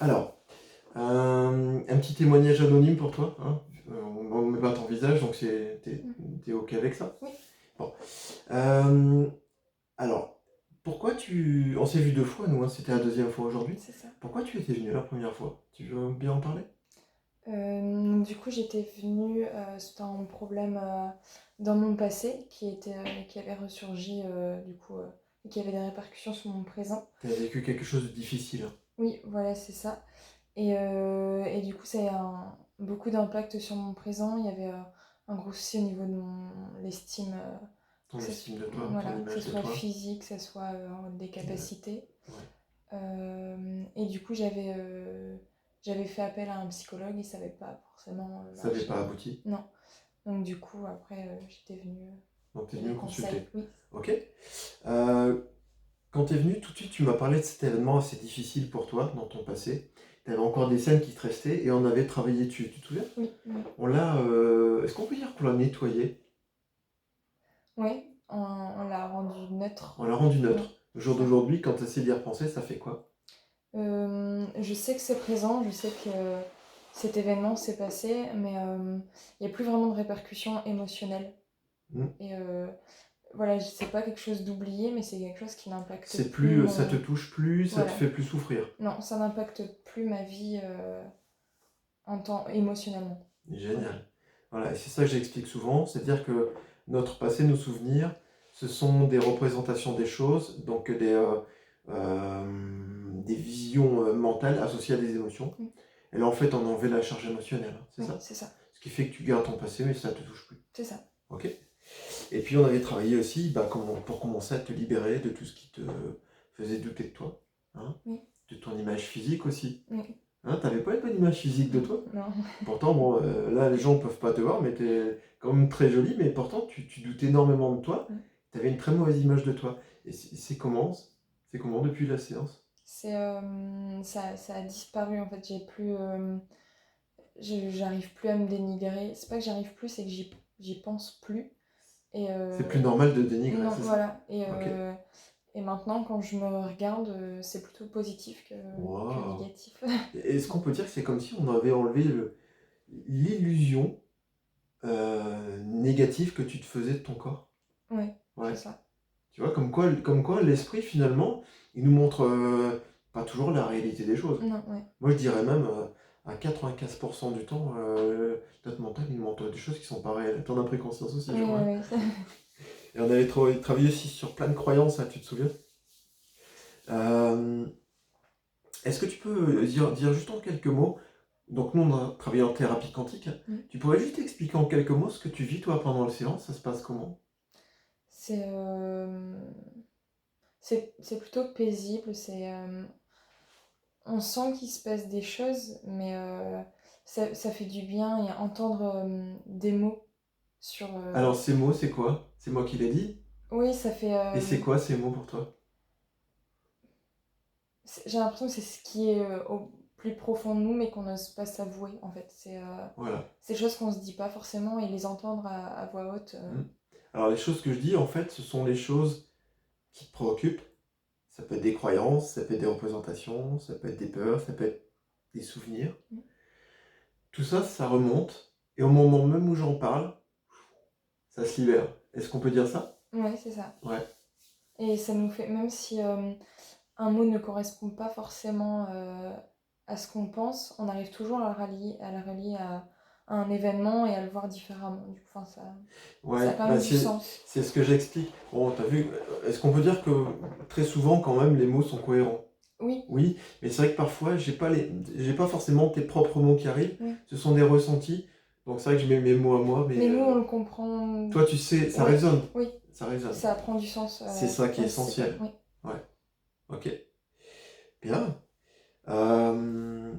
Alors, un petit témoignage anonyme pour toi, hein. On ne met pas ton visage, donc Mm. t'es OK avec ça? Oui, Bon. Euh, alors, pourquoi tu... On s'est vu 2 fois, nous, hein, c'était la deuxième fois aujourd'hui. c'est ça. Pourquoi tu étais venu la première fois? Tu veux bien en parler? Donc du coup, j'étais venue, c'était un problème dans mon passé qui avait ressurgi et qui avait des répercussions sur mon présent. T'as vécu quelque chose de difficile, hein. Oui, voilà, c'est ça. Et du coup, ça a beaucoup d'impact sur mon présent. Il y avait un gros souci au niveau de l'estime, Ton estime de toi, ton voilà, que ce image de soit toi. physique, que ce soit des Ouais. capacités. Ouais. Et du coup, j'avais fait appel à un psychologue et ça n'avait pas forcément Ça n'avait marché. pas abouti. Non. Donc du coup, après, j'étais venue Donc t'es pour venu des me conseils. consulter. Oui. OK. Euh, Quand t'es venu, tout de suite, tu m'as parlé de cet événement assez difficile pour toi dans ton passé. T'avais encore des scènes qui te restaient et on avait travaillé dessus, tu te souviens? Oui, oui. On l'a. Est-ce qu'on peut dire qu'on l'a nettoyé? Oui, on l'a rendu neutre. On l'a rendu Oui, neutre. Le c'est jour ça. d'aujourd'hui, quand tu essaies d'y repenser, ça fait quoi? Je sais que c'est présent, je sais que cet événement s'est passé, mais il n'y a plus vraiment de répercussions émotionnelles. Hmm. Et voilà, c'est pas quelque chose d'oublié, mais c'est quelque chose qui n'impacte C'est plus plus, ça te touche plus, ça te Voilà. fait plus souffrir. Non, ça n'impacte plus ma vie en temps émotionnellement. Voilà. Génial. Voilà, et c'est ça que j'explique souvent, c'est-à-dire que notre passé, nos souvenirs, ce sont des représentations des choses, donc des visions mentales associées à des émotions. Mm. Et là, en fait, on enlève la charge émotionnelle, hein, c'est Oui, ça? c'est ça. Ce qui fait que tu gardes ton passé, mais ça ne te touche plus. C'est ça. Ok? Et puis, on avait travaillé aussi pour commencer à te libérer de tout ce qui te faisait douter de toi, hein, Oui. de ton image physique aussi. Oui. Hein, t'avais pas une bonne image physique de toi? Non. Pourtant, bon, là, les gens ne peuvent pas te voir, mais tu es quand même très jolie, mais pourtant, tu doutes énormément de toi. Mm. Tu avais une très mauvaise image de toi. Et c'est comment depuis la séance? Ça a disparu en fait. J'arrive plus à me dénigrer. C'est pas que j'arrive plus, c'est que j'y pense plus. Et C'est plus normal de dénigrer, non, c'est ça? voilà. Ok. Et maintenant, quand je me regarde, c'est plutôt positif que Waouh. négatif. Est-ce qu'on peut dire que c'est comme si on avait enlevé l'illusion négative que tu te faisais de ton corps? Ouais, c'est Ouais. ça. Tu vois, comme quoi l'esprit, finalement, il nous montre pas toujours la réalité des choses. Non, ouais. Moi, je dirais même à 95% du temps, notre mental, il nous montre des choses qui sont pas réelles. T'en as pris conscience aussi, je Oui, crois, hein. oui, oui. Et on avait travaillé aussi sur plein de croyances, hein, tu te souviens? Euh, Est-ce que tu peux dire juste en quelques mots, donc nous, on a travaillé en thérapie quantique, hein. Mm. Tu pourrais juste expliquer en quelques mots ce que tu vis, toi, pendant le séance, ça se passe comment? C'est euh, c'est plutôt paisible. On sent qu'il se passe des choses, mais ça fait du bien et entendre des mots sur. Alors, ces mots, c'est quoi? C'est moi qui l'ai dit? Oui, ça fait. Et c'est quoi ces mots pour toi? J'ai l'impression que c'est ce qui est au plus profond de nous, mais qu'on n'ose pas s'avouer en fait. Voilà. C'est des choses qu'on se dit pas forcément et les entendre à voix haute. Hmm. Alors, les choses que je dis, en fait, ce sont les choses qui te préoccupent. Ça peut être des croyances, ça peut être des représentations, ça peut être des peurs, ça peut être des souvenirs. Mm. Tout ça, ça remonte. Et au moment même où j'en parle, ça se libère. Est-ce qu'on peut dire ça? Ouais, c'est ça. Ouais. Et ça nous fait, même si un mot ne correspond pas forcément à ce qu'on pense, on arrive toujours à le relier à un événement et à le voir différemment. Du coup, enfin, ça a Ouais, quand même du sens. c'est ce que j'explique. Bon, t'as vu, est-ce qu'on peut dire que très souvent, quand même, les mots sont cohérents? Oui, Oui, mais c'est vrai que parfois, j'ai pas forcément tes propres mots qui arrivent. oui. Ce sont des ressentis. Donc c'est vrai que je mets mes mots à moi, mais Mais nous, on le comprend. toi, tu sais, ça Oui, résonne. oui, Ça résonne. ça prend du sens. C'est ça qui est Même si c'est pas. essentiel. Oui. Ouais, ok. Bien. Euh,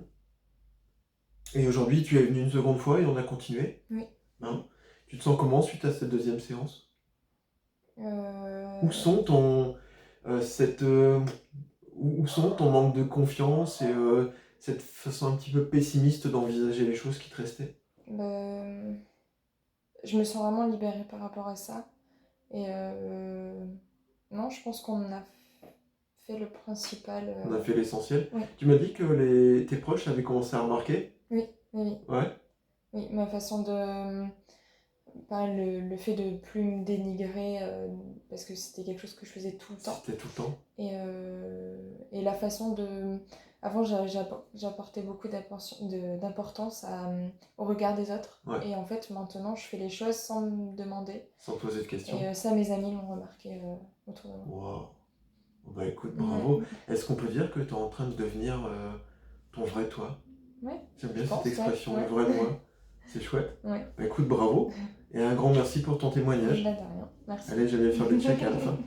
Et aujourd'hui, tu es venu une seconde fois et on a continué, Oui. hein. Tu te sens comment suite à cette deuxième séance? Où Euh, sont ton, cette, où sont ton manque de confiance et cette façon un petit peu pessimiste d'envisager les choses qui te restaient? bah, je me sens vraiment libérée par rapport à ça. Et non, je pense qu'on a fait le principal. On a fait l'essentiel. Oui, Tu m'as dit que tes proches avaient commencé à remarquer? oui, oui, oui. Ouais, Oui, ma façon de... le fait de plus me dénigrer, parce que c'était quelque chose que je faisais tout le temps. c'était tout le temps. Et la façon de... Avant, j'apportais beaucoup d'importance au regard des autres. Ouais. Et en fait, maintenant, je fais les choses sans me demander. Sans poser de questions. Et ça, mes amis l'ont remarqué autour de moi. Waouh. Bah écoute, bravo. Ouais. Est-ce qu'on peut dire que tu es en train de devenir ton vrai toi? Ouais, J'aime bien je cette pense, expression, ouais. le vrai moi. C'est chouette. Ouais. Bah écoute, bravo. Et un grand merci pour ton témoignage. Bah, de rien. Merci. Allez, j'allais faire le check à la fin.